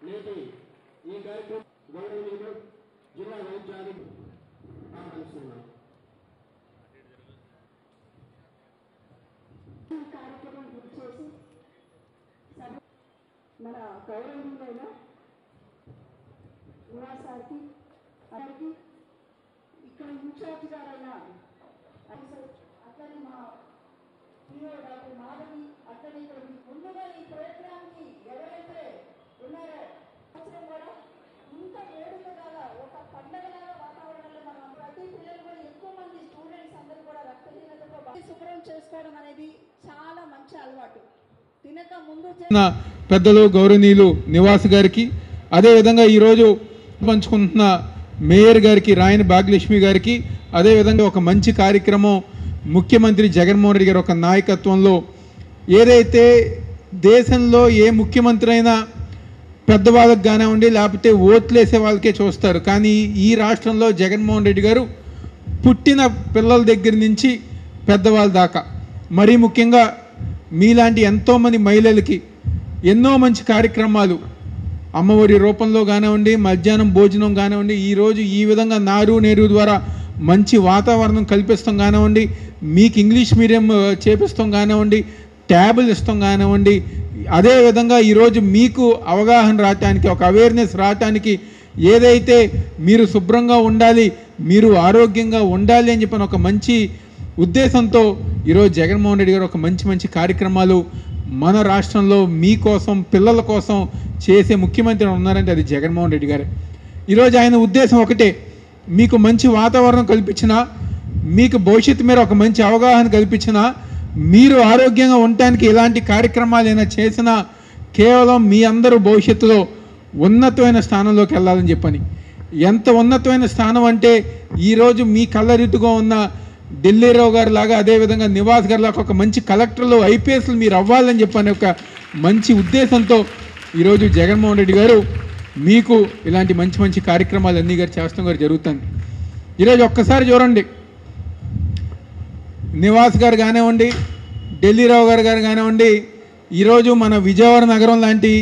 నేటి ఈ కార్యక్రమం గౌరవనీయులు జిల్లా వైద్యాధికారి ఆహ్వానిస్తున్నాం. ఈ కార్యక్రమం గుర్చేసి మన గౌరవనీయులైన నివాసానికి అందరికీ ఇక్కడ ఇన్ఛార్జ్ గారైన అట్లనే మా పిఓ డాక్టర్ మాధవి అట్లనే ఇక్కడ ముందుగా ఈ ప్రోగ్రామ్కి ఎవరైతే ఉన్నారో అవసరం కూడా ఇంత వేడుకలాగా ఒక పండగలాగా వాతావరణంలో మనం ప్రతి పిల్లలు కూడా ఎక్కువ మంది స్టూడెంట్స్ అందరూ కూడా రక్తహీనతతో శుభ్రం చేసుకోవడం అనేది చాలా మంచి అలవాటు. తినక ముందు పెద్దలు గౌరవనీయులు నివాస్ గారికి, అదేవిధంగా ఈరోజు పంచుకుంటున్న మేయర్ గారికి రాయని భాగ్యలక్ష్మి గారికి, అదేవిధంగా ఒక మంచి కార్యక్రమం ముఖ్యమంత్రి జగన్మోహన్ రెడ్డి గారి ఒక నాయకత్వంలో ఏదైతే దేశంలో ఏ ముఖ్యమంత్రి అయినా పెద్దవాళ్ళకి కానివ్వండి లేకపోతే ఓట్లేసే వాళ్ళకే చూస్తారు, కానీ ఈ రాష్ట్రంలో జగన్మోహన్ రెడ్డి గారు పుట్టిన పిల్లల దగ్గర నుంచి పెద్దవాళ్ళ దాకా మరీ ముఖ్యంగా మీలాంటి ఎంతోమంది మహిళలకి ఎన్నో మంచి కార్యక్రమాలు అమ్మఒడి రూపంలో కానివ్వండి, మధ్యాహ్నం భోజనం కానివ్వండి, ఈరోజు ఈ విధంగా నారు నేరు ద్వారా మంచి వాతావరణం కల్పిస్తాం కానివ్వండి, మీకు ఇంగ్లీష్ మీడియం చేపిస్తాం కానివ్వండి, ట్యాబులు ఇస్తాం కానివ్వండి, అదేవిధంగా ఈరోజు మీకు అవగాహన రావటానికి ఒక అవేర్నెస్ రావటానికి ఏదైతే మీరు శుభ్రంగా ఉండాలి, మీరు ఆరోగ్యంగా ఉండాలి అని చెప్పిన ఒక మంచి ఉద్దేశంతో ఈరోజు జగన్మోహన్ రెడ్డి గారు ఒక మంచి మంచి కార్యక్రమాలు మన రాష్ట్రంలో మీకోసం పిల్లల కోసం చేసే ముఖ్యమంత్రి ఉన్నారంటే అది జగన్మోహన్ రెడ్డి గారే. ఈరోజు ఆయన ఉద్దేశం ఒకటే, మీకు మంచి వాతావరణం కల్పించినా, మీకు భవిష్యత్తు మీద ఒక మంచి అవగాహన కల్పించినా, మీరు ఆరోగ్యంగా ఉండటానికి ఇలాంటి కార్యక్రమాలు అయినా చేసినా కేవలం మీ అందరూ భవిష్యత్తులో ఉన్నతమైన స్థానంలోకి వెళ్ళాలని చెప్పని. ఎంత ఉన్నతమైన స్థానం అంటే ఈరోజు మీ కళ్ళరితుగా ఉన్న ఢిల్లీరావు గారి లాగా, అదేవిధంగా నివాస్ గారి లాగా ఒక మంచి కలెక్టర్లు ఐపీఎస్లు మీరు అవ్వాలని చెప్పని ఒక మంచి ఉద్దేశంతో ఈరోజు జగన్మోహన్ రెడ్డి గారు మీకు ఇలాంటి మంచి మంచి కార్యక్రమాలు అన్నీ గారు చేస్తాం గారు జరుగుతుంది. ఈరోజు ఒక్కసారి చూడండి, నివాస్ గారు కానివ్వండి, ఢిల్లీరావు గారు కానివ్వండి, ఈరోజు మన విజయవాడ నగరం లాంటి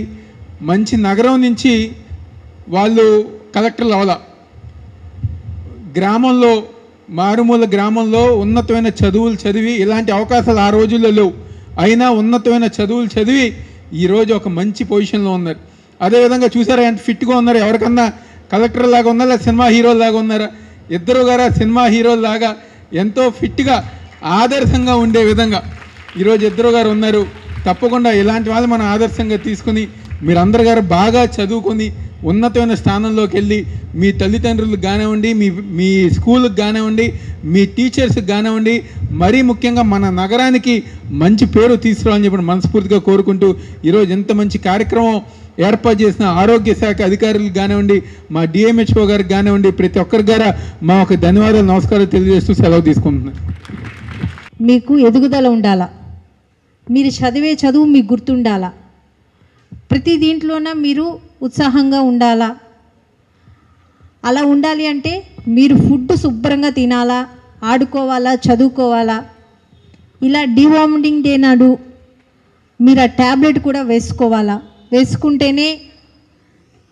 మంచి నగరం నుంచి వాళ్ళు కలెక్టర్లు అవ్వాల. గ్రామంలో మారుమూల గ్రామంలో ఉన్నతమైన చదువులు చదివి ఇలాంటి అవకాశాలు ఆ రోజుల్లో లేవు, అయినా ఉన్నతమైన చదువులు చదివి ఈరోజు ఒక మంచి పొజిషన్లో ఉన్నారు. అదేవిధంగా చూసారా ఎంత ఫిట్గా ఉన్నారు, ఎవరికన్నా కలెక్టర్ లాగా ఉన్నారా లేదా సినిమా హీరోల లాగా ఉన్నారా? ఇద్దరు గారా సినిమా హీరోల లాగా ఎంతో ఫిట్గా ఆదర్శంగా ఉండే విధంగా ఈరోజు ఇద్దరు గారు ఉన్నారు. తప్పకుండా ఇలాంటి వాళ్ళు మనం ఆదర్శంగా తీసుకుని మీరందరూ గారు బాగా చదువుకొని ఉన్నతమైన స్థానంలోకి వెళ్ళి మీ తల్లిదండ్రులకు కానివ్వండి, మీ స్కూల్కి కానివ్వండి, మీ టీచర్స్కి కానివ్వండి, మరీ ముఖ్యంగా మన నగరానికి మంచి పేరు తీసుకురావాలని చెప్పి మనస్ఫూర్తిగా కోరుకుంటూ ఈరోజు ఎంత మంచి కార్యక్రమం ఏర్పాటు చేసిన ఆరోగ్య శాఖ అధికారులకు కానివ్వండి, మా డిఎంహెచ్ఓ గారికి కానివ్వండి, ప్రతి ఒక్కరి గారా మా ఒక ధన్యవాదాలు నమస్కారాలు తెలియజేస్తూ సెలవు తీసుకుంటున్నాను. మీకు ఎదుగుదల ఉండాలా, మీరు చదివే చదువు మీకు గుర్తుండాలా, ప్రతి దీంట్లోన మీరు ఉత్సాహంగా ఉండాలా. అలా ఉండాలి అంటే మీరు ఫుడ్ శుభ్రంగా తినాలా, ఆడుకోవాలా, చదువుకోవాలా. ఇలా డివామిటింగ్ డే నాడు మీరు ఆ ట్యాబ్లెట్ కూడా వేసుకోవాలా. వేసుకుంటేనే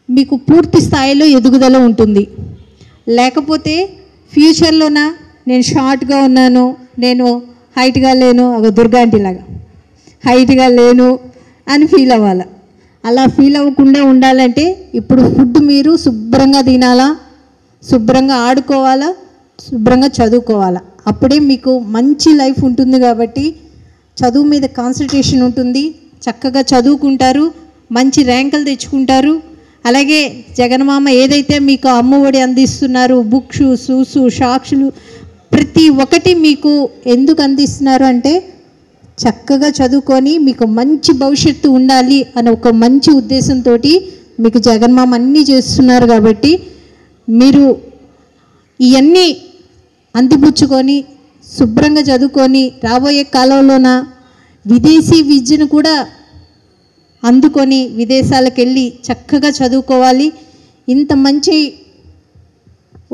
మీకు పూర్తి స్థాయిలో ఎదుగుదల ఉంటుంది. లేకపోతే ఫ్యూచర్లోన నేను షార్ట్గా ఉన్నాను, నేను హైట్గా లేను, ఒక దుర్గాంటిలాగా హైట్గా లేను అని ఫీల్ అవ్వాలి. అలా ఫీల్ అవ్వకుండా ఉండాలంటే ఇప్పుడు ఫుడ్ మీరు శుభ్రంగా తినాలా, శుభ్రంగా ఆడుకోవాలా, శుభ్రంగా చదువుకోవాలా. అప్పుడే మీకు మంచి లైఫ్ ఉంటుంది. కాబట్టి చదువు మీద కాన్సన్ట్రేషన్ ఉంటుంది, చక్కగా చదువుకుంటారు, మంచి ర్యాంకులు తెచ్చుకుంటారు. అలాగే జగన్మామ ఏదైతే మీకు అమ్మఒడి అందిస్తున్నారు, బుక్స్, షూస్, సాక్స్లు ప్రతి ఒక్కటి మీకు ఎందుకు అందిస్తున్నారు అంటే చక్కగా చదువుకొని మీకు మంచి భవిష్యత్తు ఉండాలి అనే ఒక మంచి ఉద్దేశంతో మీకు జగన్మామ అన్నీ చేస్తున్నారు. కాబట్టి మీరు ఇవన్నీ అందిపుచ్చుకొని శుభ్రంగా చదువుకొని రాబోయే కాలంలోన విదేశీ విద్యను కూడా అందుకొని విదేశాలకు వెళ్ళి చక్కగా చదువుకోవాలి. ఇంత మంచి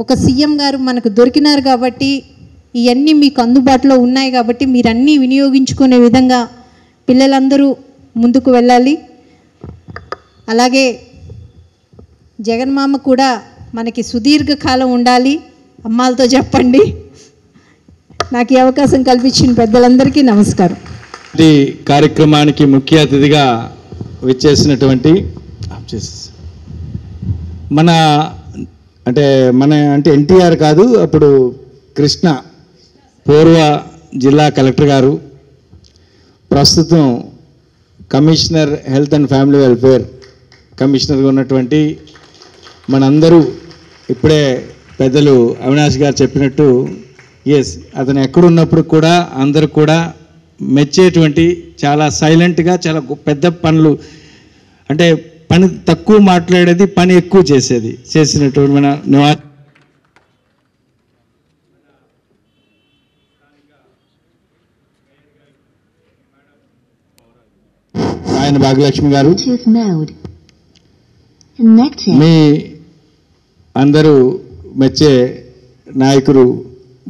ఒక సీఎం గారు మనకు దొరికినారు కాబట్టి ఇవన్నీ మీకు అందుబాటులో ఉన్నాయి కాబట్టి మీరు అన్నీ వినియోగించుకునే విధంగా పిల్లలందరూ ముందుకు వెళ్ళాలి. అలాగే జగన్మామ కూడా మనకి సుదీర్ఘకాలం ఉండాలి. అమ్మాలతో చెప్పండి. నాకు ఈ అవకాశం కల్పించిన పెద్దలందరికీ నమస్కారం. ఈ కార్యక్రమానికి ముఖ్య అతిథిగా విచ్చేసినటువంటి మన ఎన్టీఆర్ కాదు, అప్పుడు కృష్ణ పూర్వ జిల్లా కలెక్టర్ గారు, ప్రస్తుతం commissioner health and family welfare కమిషనర్గా ఉన్నటువంటి మనందరూ ఇప్పుడే పెద్దలు అవినాష్ గారు చెప్పినట్టు అతను ఎక్కడున్నప్పుడు కూడా అందరూ కూడా మెచ్చేటువంటి చాలా సైలెంట్గా చాలా పెద్ద పనులు, అంటే పని తక్కువ మాట్లాడేది, పని ఎక్కువ చేసినటువంటి మన నివాస్ ఆయన భాగ్యలక్ష్మి గారు, మీ అందరూ మెచ్చే నాయకులు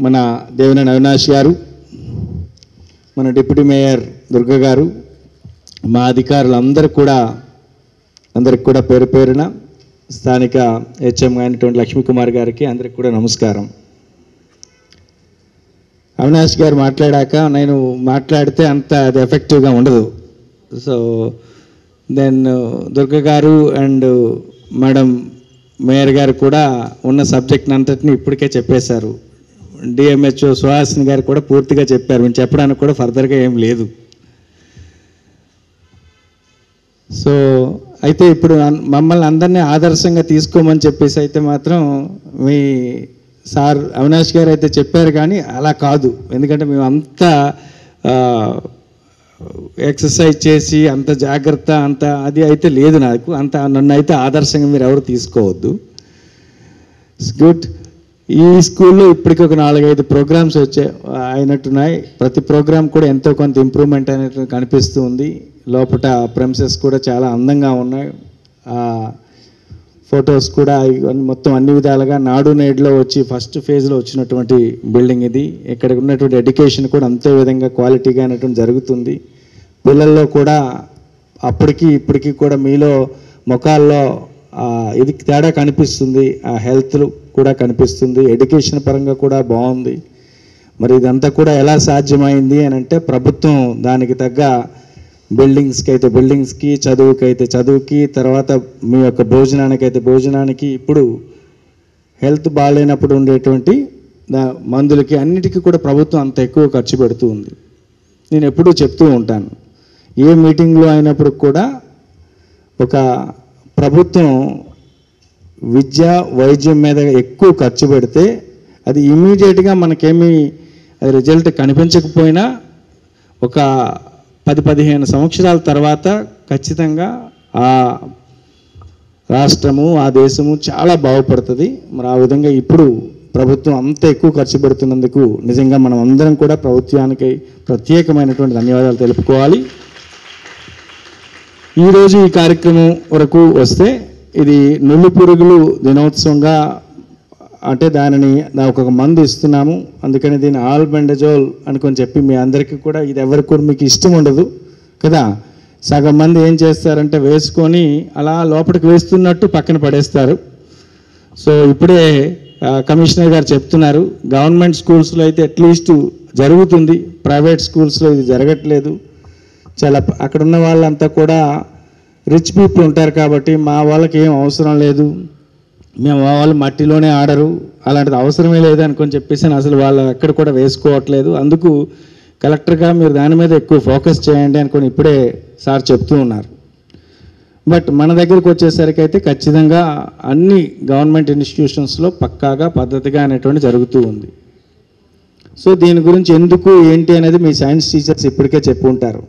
మన దేవినేని అవినాష్ గారు, మన డిప్యూటీ మేయర్ దుర్గ గారు, మా అధికారులు అందరికి కూడా పేరు పేరున స్థానిక హెచ్ఎం అయినటువంటి లక్ష్మీకుమార్ గారికి అందరికి కూడా నమస్కారం. అవినాష్ గారు మాట్లాడాక నేను మాట్లాడితే అంత అది ఎఫెక్టివ్గా ఉండదు. సో దెన్ దుర్గ గారు అండ్ మేడం మేయర్ గారు కూడా ఉన్న సబ్జెక్ట్ని అంతటిని ఇప్పటికే చెప్పేశారు. డిఎంహెచ్ఓ సుహాసిని గారు కూడా పూర్తిగా చెప్పారు. మేము చెప్పడానికి కూడా ఫర్దర్గా ఏం లేదు. సో అయితే ఇప్పుడు మమ్మల్ని అందరినీ ఆదర్శంగా తీసుకోమని చెప్పేసి అయితే మాత్రం మీ సార్ అవినాష్ గారు అయితే చెప్పారు, కానీ అలా కాదు. ఎందుకంటే మేము అంతా ఎక్సర్సైజ్ చేసి అంత జాగ్రత్త అంత అది అయితే లేదు నాకు. నన్ను అయితే ఆదర్శంగా మీరు ఎవరు తీసుకోవద్దు. It's good. ఈ స్కూల్లో ఇప్పటికి ఒక 4-5 ప్రోగ్రామ్స్ అయినట్టున్నాయి. ప్రతి ప్రోగ్రామ్ కూడా ఎంతో కొంత ఇంప్రూవ్మెంట్ అయినట్టు కనిపిస్తూ ఉంది. లోపల ప్రెమిసెస్ కూడా చాలా అందంగా ఉన్నాయి. ఫొటోస్ కూడా మొత్తం అన్ని విధాలుగా నాడు నేడులో వచ్చి ఫస్ట్ ఫేజ్లో వచ్చినటువంటి బిల్డింగ్ ఇది. ఇక్కడ ఉన్నటువంటి ఎడ్యుకేషన్ కూడా అంతే విధంగా క్వాలిటీగా అయినటువంటి జరుగుతుంది. పిల్లల్లో కూడా అప్పటికి ఇప్పటికీ కూడా మీలో ముఖాల్లో ఇది తేడా కనిపిస్తుంది. ఆ హెల్త్ కూడా కనిపిస్తుంది. ఎడ్యుకేషన్ పరంగా కూడా బాగుంది. మరి ఇదంతా కూడా ఎలా సాధ్యమైంది అని అంటే ప్రభుత్వం దానికి తగ్గ బిల్డింగ్స్కి చదువుకి తర్వాత మీ యొక్క భోజనానికి ఇప్పుడు హెల్త్ బాగాలేనప్పుడు ఉండేటువంటి మందులకి అన్నిటికీ కూడా ప్రభుత్వం అంత ఎక్కువ ఖర్చు పెడుతూ ఉంది. నేను ఎప్పుడూ చెప్తూ ఉంటాను, ఏ మీటింగ్లో అయినప్పుడు కూడా ఒక ప్రభుత్వం వైద్యం మీద ఎక్కువ ఖర్చు పెడితే అది ఇమీడియట్గా మనకేమీ అది రిజల్ట్ కనిపించకపోయినా ఒక 10-15 సంవత్సరాల తర్వాత ఖచ్చితంగా ఆ రాష్ట్రము ఆ దేశము చాలా బాగుపడుతుంది. మరి ఆ విధంగా ఇప్పుడు ప్రభుత్వం అంత ఎక్కువ ఖర్చు పెడుతున్నందుకు నిజంగా మనం అందరం కూడా ప్రభుత్వానికి ప్రత్యేకమైనటువంటి ధన్యవాదాలు తెలుపుకోవాలి. ఈరోజు ఈ కార్యక్రమం వరకు వస్తే ఇది నులి పురుగులు దినోత్సవంగా అంటే దానిని ఒక మందు ఇస్తున్నాము. అందుకని దీన్ని ఆల్బెండజోల్ అనుకొని చెప్పి మీ అందరికీ కూడా ఇది ఎవరికి కూడా మీకు ఇష్టం ఉండదు కదా. సగం మంది ఏం చేస్తారంటే వేసుకొని అలా లోపలికి వేస్తున్నట్టు పక్కన పడేస్తారు. సో ఇప్పుడే కమిషనర్ గారు చెప్తున్నారు, గవర్నమెంట్ స్కూల్స్లో అయితే అట్లీస్ట్ జరుగుతుంది, ప్రైవేట్ స్కూల్స్లో ఇది జరగట్లేదు. చాలా అక్కడ ఉన్న వాళ్ళంతా కూడా రిచ్ పీపుల్ ఉంటారు కాబట్టి మా వాళ్ళకి ఏం అవసరం లేదు, మేము వాళ్ళు మట్టిలోనే ఆడరు, అలాంటిది అవసరమే లేదు అనుకొని చెప్పేసి అసలు వాళ్ళు ఎక్కడ కూడా వేసుకోవట్లేదు. అందుకు కలెక్టర్గా మీరు దాని మీద ఎక్కువ ఫోకస్ చేయండి అనుకొని ఇప్పుడే సార్ చెప్తూ ఉన్నారు. బట్ మన దగ్గరకు వచ్చేసరికి అయితే ఖచ్చితంగా అన్ని గవర్నమెంట్ ఇన్స్టిట్యూషన్స్లో పక్కాగా పద్ధతిగా అనేటువంటి జరుగుతూ ఉంది. సో దీని గురించి ఎందుకు ఏంటి అనేది మీ సైన్స్ టీచర్స్ ఇప్పటికే చెప్పు ఉంటారు.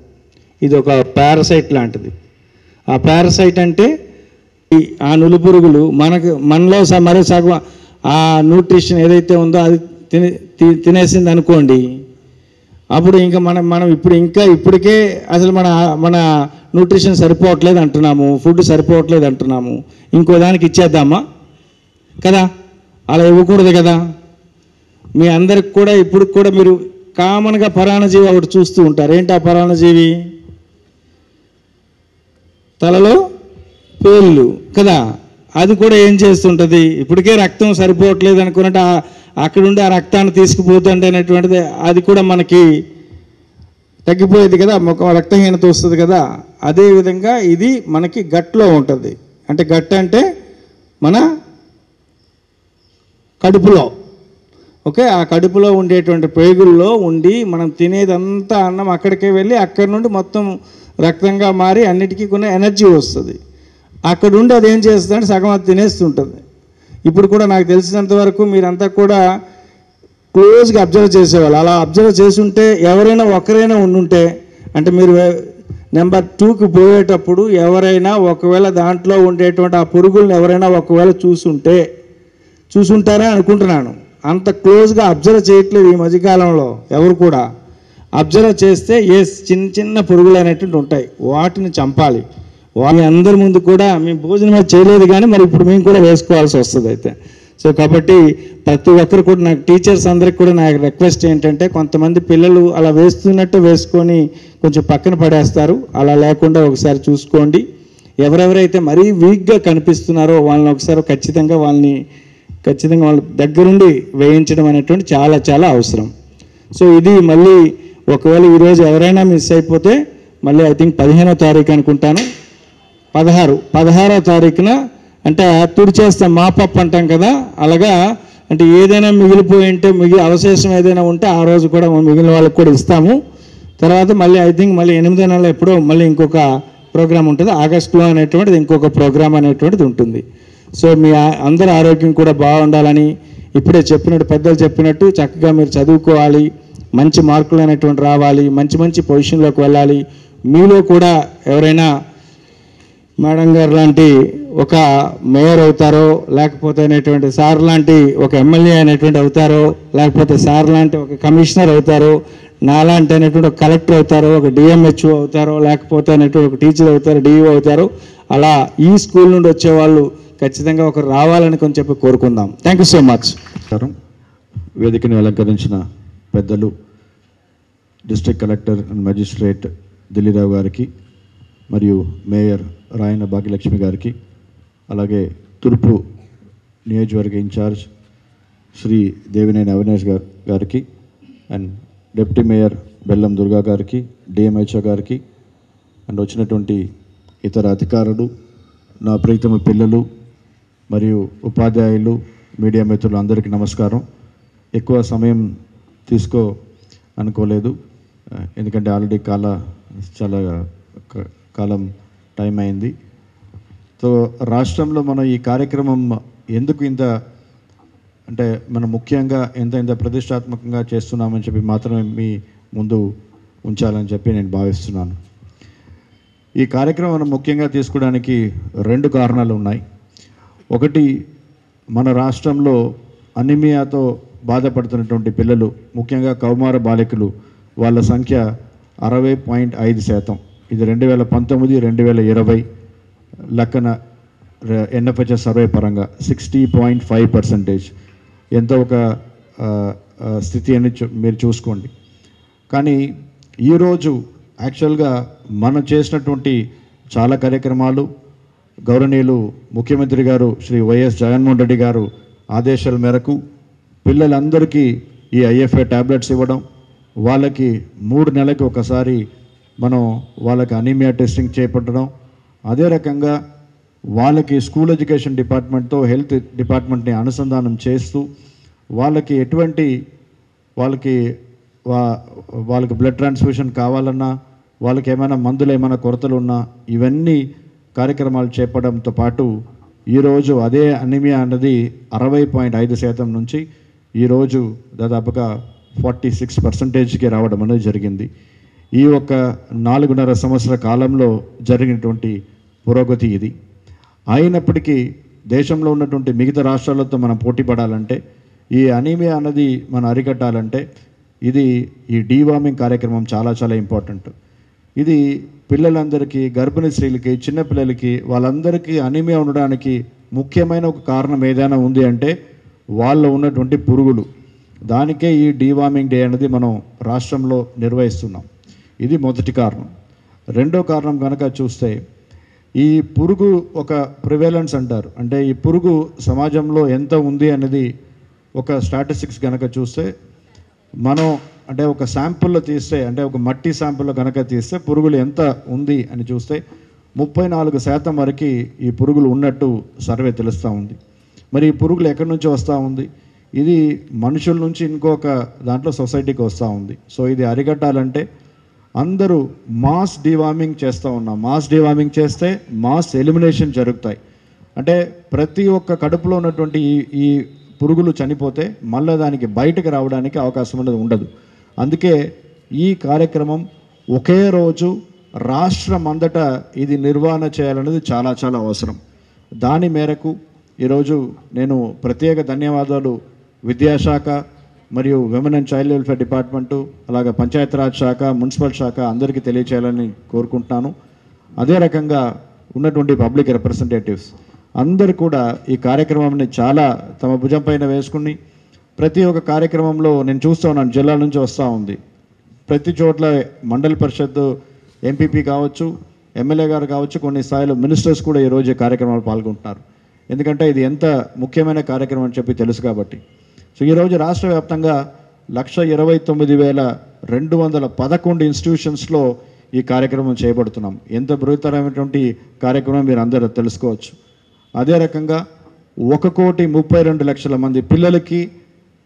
ఇది ఒక పారాసైట్ లాంటిది. ఆ పారాసైట్ అంటే ఆ నులిపురుగులు మనలో మరో సగం ఆ న్యూట్రిషన్ ఏదైతే ఉందో అది తినేసింది అనుకోండి, అప్పుడు ఇంకా మనం ఇప్పటికే అసలు మన న్యూట్రిషన్ సరిపోవట్లేదు అంటున్నాము, ఫుడ్ సరిపోవట్లేదు అంటున్నాము, ఇంకో దానికి ఇచ్చేద్దామా కదా. అలా ఇవ్వకూడదు కదా. మీ అందరికి కూడా ఇప్పుడు కూడా మీరు కామన్గా పరాన్నజీవి ఒకటి చూస్తూ ఉంటారు. ఏంటి ఆ పరాన్నజీవి? తలలో పేర్లు కదా. అది కూడా ఏం చేస్తుంటుంది, ఇప్పటికే రక్తం సరిపోవట్లేదు అనుకున్నట్టు అక్కడుండి ఆ రక్తాన్ని తీసుకుపోతుంటే అనేటువంటిది అది కూడా మనకి తగ్గిపోయేది కదా, రక్తహీనత వస్తుంది కదా. అదేవిధంగా ఇది మనకి గట్లో ఉంటుంది. అంటే గట్ అంటే మన కడుపులో, ఓకే, ఆ కడుపులో ఉండేటువంటి పేగుల్లో ఉండి మనం తినేదంతా అన్నం అక్కడికే వెళ్ళి అక్కడి నుండి మొత్తం రక్తంగా మారి అన్నిటికీ కొన్ని ఎనర్జీ వస్తుంది. అక్కడ ఉండి అది ఏం చేస్తుందంటే సగం అది తినేస్తుంటుంది. ఇప్పుడు కూడా నాకు తెలిసినంత వరకు మీరంతా కూడా క్లోజ్గా అబ్జర్వ్ చేసేవాళ్ళు. అలా అబ్జర్వ్ చేసుంటే ఎవరైనా ఒకరైనా ఉండుంటే, అంటే మీరు నెంబర్ 2కి పోయేటప్పుడు ఎవరైనా ఒకవేళ దాంట్లో ఉండేటువంటి ఆ పురుగులను ఎవరైనా ఒకవేళ చూసుంటారే అనుకుంటున్నాను. అంత క్లోజ్గా అబ్జర్వ్ చేయట్లేదు ఈ మధ్యకాలంలో ఎవరు కూడా. అబ్జర్వ్ చేస్తే చిన్న చిన్న పురుగులు అనేటువంటి ఉంటాయి, వాటిని చంపాలి. వాటి అందరి ముందు కూడా మేము భోజనం చేయలేదు కానీ మరి ఇప్పుడు మేము కూడా వేసుకోవాల్సి వస్తుంది. అయితే సో కాబట్టి ప్రతి ఒక్కరు కూడా నాకు టీచర్స్ అందరికి కూడా నాకు రిక్వెస్ట్ ఏంటంటే, కొంతమంది పిల్లలు అలా వేస్తున్నట్టు వేసుకొని కొంచెం పక్కన పడేస్తారు. అలా లేకుండా ఒకసారి చూసుకోండి. ఎవరెవరైతే మరీ వీక్గా కనిపిస్తున్నారో వాళ్ళని ఒకసారి ఖచ్చితంగా వాళ్ళ దగ్గరుండి వేయించడం అనేటువంటి చాలా చాలా అవసరం. సో ఇది మళ్ళీ ఒకవేళ ఈరోజు ఎవరైనా మిస్ అయిపోతే మళ్ళీ ఐ థింక్ 15వ తారీఖు అనుకుంటాను, 16వ తారీఖున అంటే తుడిచేస్తాం, మాపప్ అంటాం కదా, అలాగా అంటే ఏదైనా మిగిలిపోయి ఉంటే అవశేషం ఏదైనా ఉంటే ఆ రోజు కూడా మిగిలిన వాళ్ళకి కూడా ఇస్తాము. తర్వాత మళ్ళీ ఐ థింక్ మళ్ళీ 8వ నెల ఎప్పుడో మళ్ళీ ఇంకొక ప్రోగ్రామ్ ఉంటుంది, ఆగస్టులో అనేటువంటిది ఇంకొక ప్రోగ్రామ్ అనేటువంటిది ఉంటుంది. సో మీ అందరి ఆరోగ్యం కూడా బాగుండాలని ఇప్పుడే చెప్పినట్టు పెద్దలు చెప్పినట్టు చక్కగా మీరు చదువుకోవాలి, మంచి మార్కులు అనేటువంటి రావాలి, మంచి మంచి పొజిషన్లోకి వెళ్ళాలి. మీలో కూడా ఎవరైనా మేడం గారు లాంటి ఒక మేయర్ అవుతారో, లేకపోతే అనేటువంటి సార్ లాంటి ఒక ఎమ్మెల్యే అనేటువంటి అవుతారో, లేకపోతే సార్ లాంటి ఒక కమిషనర్ అవుతారో, నాలాంటి అనేటువంటి ఒక కలెక్టర్ అవుతారో, ఒక డిఎంహెచ్ఓ అవుతారో, లేకపోతే అనేటువంటి ఒక టీచర్ అవుతారో, డిఈఓ అవుతారో. అలా ఈ స్కూల్ నుండి వచ్చేవాళ్ళు ఖచ్చితంగా ఒకరు రావాలని చెప్పి కోరుకుందాం. Thank you so much. వేదికను అలంకరించిన పెద్దలు district collector and magistrate Dilli Rao గారికి, మరియు మేయర్ రాయన భాగ్యలక్ష్మి గారికి, అలాగే తూర్పు నియోజకవర్గ ఇన్ఛార్జ్ శ్రీ దేవినేని అవినాష్ గారికి, అండ్ డిప్యూటీ మేయర్ బెల్లం దుర్గా గారికి, డిఎంహెచ్ఓ గారికి, అండ్ వచ్చినటువంటి ఇతర అధికారులు, నా ప్రీతమ పిల్లలు మరియు ఉపాధ్యాయులు, మీడియా మిత్రులు అందరికీ నమస్కారం. ఎక్కువ సమయం అనుకోలేదు, ఎందుకంటే ఆల్రెడీ చాలా కాలం టైం అయింది. సో రాష్ట్రంలో మనం ఈ కార్యక్రమం ఎందుకు అంటే మనం ముఖ్యంగా ఎంత ప్రతిష్టాత్మకంగా చేస్తున్నామని చెప్పి మాత్రమే మీ ముందు ఉంచాలని చెప్పి నేను భావిస్తున్నాను. ఈ కార్యక్రమం మనం ముఖ్యంగా తీసుకోవడానికి 2 కారణాలు ఉన్నాయి. ఒకటి, మన రాష్ట్రంలో అనీమియాతో బాధపడుతున్నటువంటి పిల్లలు, ముఖ్యంగా కౌమార బాలికలు, వాళ్ళ సంఖ్య 60.5%. ఇది 2019-2020 లెక్కన ఎన్ఎఫ్హెచ్ఎస్ సర్వే పరంగా 60.5%. ఎంత ఒక స్థితి అని మీరు చూసుకోండి. కానీ ఈరోజు యాక్చువల్గా మనం చేసినటువంటి చాలా కార్యక్రమాలు గౌరవనీయులు ముఖ్యమంత్రి గారు శ్రీ వైఎస్ జగన్మోహన్ రెడ్డి గారు ఆదేశాల మేరకు పిల్లలందరికీ ఈ ఐఎఫ్ఏ ట్యాబ్లెట్స్ ఇవ్వడం, వాళ్ళకి 3 నెలలకు ఒకసారి మనం వాళ్ళకి అనీమియా టెస్టింగ్ చేపట్టడం, అదే రకంగా వాళ్ళకి స్కూల్ ఎడ్యుకేషన్ డిపార్ట్మెంట్తో హెల్త్ డిపార్ట్మెంట్ని అనుసంధానం చేస్తూ వాళ్ళకి వాళ్ళకి బ్లడ్ ట్రాన్స్ఫ్యూషన్ కావాలన్నా, వాళ్ళకి ఏమైనా మందులు ఏమైనా కొరతలు ఉన్నా ఇవన్నీ కార్యక్రమాలు చేపడంతో పాటు ఈరోజు అదే అనీమియా అన్నది 60.5% నుంచి ఈరోజు దాదాపుగా 46%కి రావడం అనేది జరిగింది. ఈ ఒక 4.5 సంవత్సరాల కాలంలో జరిగినటువంటి పురోగతి ఇది. అయినప్పటికీ దేశంలో ఉన్నటువంటి మిగతా రాష్ట్రాలతో మనం పోటీ పడాలంటే, ఈ అనీమియా అన్నది మనం అరికట్టాలంటే ఇది ఈ డీవార్మింగ్ కార్యక్రమం చాలా చాలా ఇంపార్టెంట్. ఇది పిల్లలందరికీ, గర్భిణీ స్త్రీలకి, చిన్నపిల్లలకి, వాళ్ళందరికీ అనీమియా ఉండడానికి ముఖ్యమైన ఒక కారణం ఏదైనా ఉంది అంటే వాళ్ళలో ఉన్నటువంటి పురుగులు. దానికే ఈ డీవార్మింగ్ డే అనేది మనం రాష్ట్రంలో నిర్వహిస్తున్నాం. ఇది మొదటి కారణం. రెండో కారణం కనుక చూస్తే ఈ పురుగు ఒక ప్రివేలెన్స్ అంటారు, అంటే ఈ పురుగు సమాజంలో ఎంత ఉంది అనేది ఒక స్టాటిస్టిక్స్ కనుక చూస్తే మనం అంటే ఒక శాంపుల్లో తీస్తే, అంటే ఒక మట్టి శాంపుల్లో కనుక తీస్తే పురుగులు ఎంత ఉంది అని చూస్తే 34% వరకు ఈ పురుగులు ఉన్నట్టు సర్వే తెలుస్తూ ఉంది. మరి ఈ పురుగులు ఎక్కడి నుంచి వస్తూ ఉంది? ఇది మనుషుల నుంచి ఇంకొక దాంట్లో సొసైటీకి వస్తూ ఉంది. సో ఇది అరికట్టాలంటే అందరూ మాస్ డీవార్మింగ్ చేస్తూ ఉన్నాం. మాస్ డీవార్మింగ్ చేస్తే మాస్ ఎలిమినేషన్ జరుగుతాయి. అంటే ప్రతి ఒక్క కడుపులో ఉన్నటువంటి ఈ పురుగులు చనిపోతే మళ్ళీ దానికి బయటకు రావడానికి అవకాశం అనేది ఉండదు. అందుకే ఈ కార్యక్రమం ఒకే రోజు రాష్ట్రమంతటా ఇది నిర్వహణ చేయాలనేది చాలా చాలా అవసరం. దాని మేరకు ఈరోజు నేను ప్రత్యేక ధన్యవాదాలు విద్యాశాఖ మరియు women and child welfare department, అలాగే పంచాయతీరాజ్ శాఖ, మున్సిపల్ శాఖ అందరికీ తెలియచేయాలని కోరుకుంటున్నాను. అదే రకంగా ఉన్నటువంటి పబ్లిక్ రిప్రజెంటేటివ్స్ అందరు కూడా ఈ కార్యక్రమాన్ని చాలా తమ భుజం పైన వేసుకుని ప్రతి ఒక్క కార్యక్రమంలో నేను చూస్తూ ఉన్నాను, జిల్లా నుంచి వస్తూ ఉంది. ప్రతి చోట్ల మండల పరిషత్ ఎంపీపీ కావచ్చు, ఎమ్మెల్యే గారు కావచ్చు, కొన్ని స్థాయిలో మినిస్టర్స్ కూడా ఈరోజు ఈ కార్యక్రమాలు పాల్గొంటున్నారు. ఎందుకంటే ఇది ఎంత ముఖ్యమైన కార్యక్రమం అని చెప్పి తెలుసు కాబట్టి. సో ఈరోజు రాష్ట్ర వ్యాప్తంగా 129,211 ఇన్స్టిట్యూషన్స్లో ఈ కార్యక్రమం చేయబడుతున్నాం. ఎంత బృహత్తరమైనటువంటి కార్యక్రమం మీరు అందరూ తెలుసుకోవచ్చు. అదే రకంగా 1,32,00,000 మంది పిల్లలకి,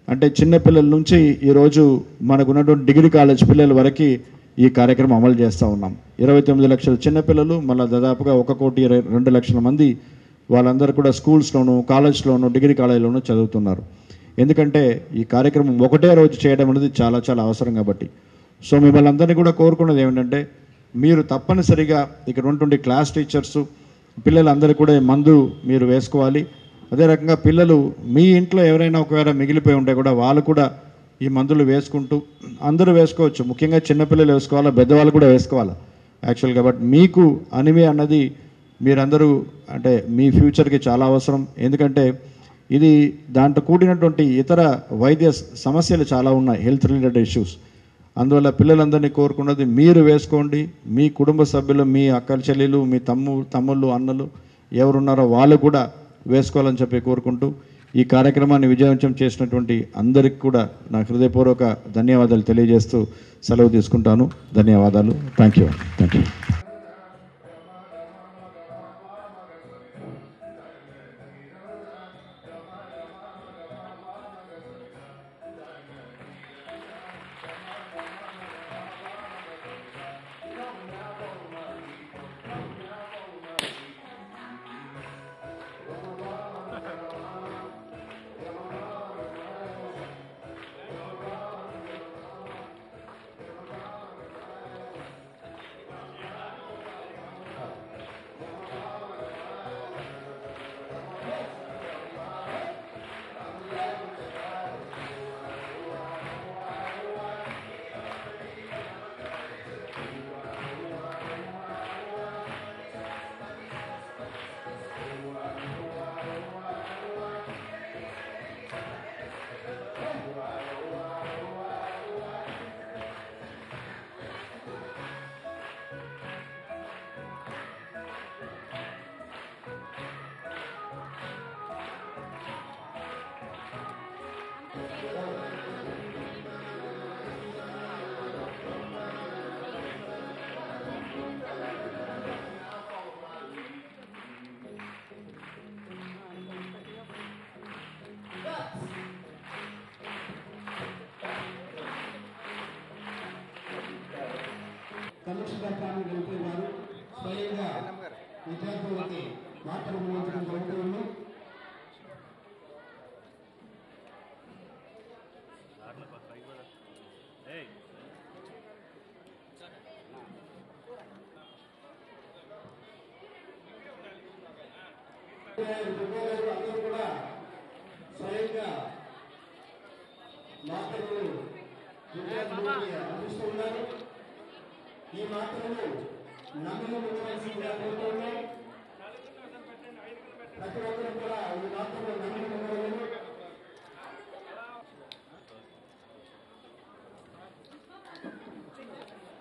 అంటే చిన్నపిల్లల నుంచి ఈరోజు మనకు ఉన్నటువంటి డిగ్రీ కాలేజ్ పిల్లల వరకు ఈ కార్యక్రమం అమలు చేస్తూ ఉన్నాం. 29 లక్షల చిన్నపిల్లలు, మళ్ళీ దాదాపుగా 1,02,00,000 మంది వాళ్ళందరూ కూడా స్కూల్స్లోను, కాలేజ్లోను, డిగ్రీ కాలేజీలోనూ చదువుతున్నారు. ఎందుకంటే ఈ కార్యక్రమం ఒకటే రోజు చేయడం అనేది చాలా చాలా అవసరం కాబట్టి. సో మిమ్మల్ని అందరినీ కూడా కోరుకున్నది ఏమిటంటే మీరు తప్పనిసరిగా ఇక్కడ ఉన్నటువంటి క్లాస్ టీచర్సు పిల్లలందరూ కూడా మందు మీరు వేసుకోవాలి. అదే రకంగా పిల్లలు మీ ఇంట్లో ఎవరైనా ఒకవేళ మిగిలిపోయి ఉంటే కూడా వాళ్ళు కూడా ఈ మందులు వేసుకుంటూ అందరూ వేసుకోవచ్చు. ముఖ్యంగా చిన్నపిల్లలు వేసుకోవాలా, పెద్దవాళ్ళు కూడా వేసుకోవాలా యాక్చువల్గా. బట్ మీకు అనిమి అన్నది మీరందరూ అంటే మీ ఫ్యూచర్కి చాలా అవసరం. ఎందుకంటే ఇది దాంట్లో కూడినటువంటి ఇతర వైద్య సమస్యలు చాలా ఉన్నాయి, హెల్త్ రిలేటెడ్ ఇష్యూస్. అందువల్ల పిల్లలందరినీ కోరుకున్నది మీరు వేసుకోండి. మీ కుటుంబ సభ్యులు, మీ అక్కల చెల్లెలు, మీ తమ్ముళ్ళు, అన్నలు ఎవరున్నారో వాళ్ళు కూడా వేసుకోవాలని చెప్పి కోరుకుంటూ ఈ కార్యక్రమాన్ని విజయవంతం చేసినటువంటి అందరికీ కూడా నా హృదయపూర్వక ధన్యవాదాలు తెలియజేస్తూ సెలవు తీసుకుంటాను. ధన్యవాదాలు. Thank you. Commissioner family welfare వారు స్వయంగా విద్యార్థులకి మాటలు ముగించడం జరుగుతుంది. అందరూ కూడా స్వయంగా మాటలు విద్యార్థులకి అందిస్తూ ఉన్నారు. ఈ మాటలను నమ్మకం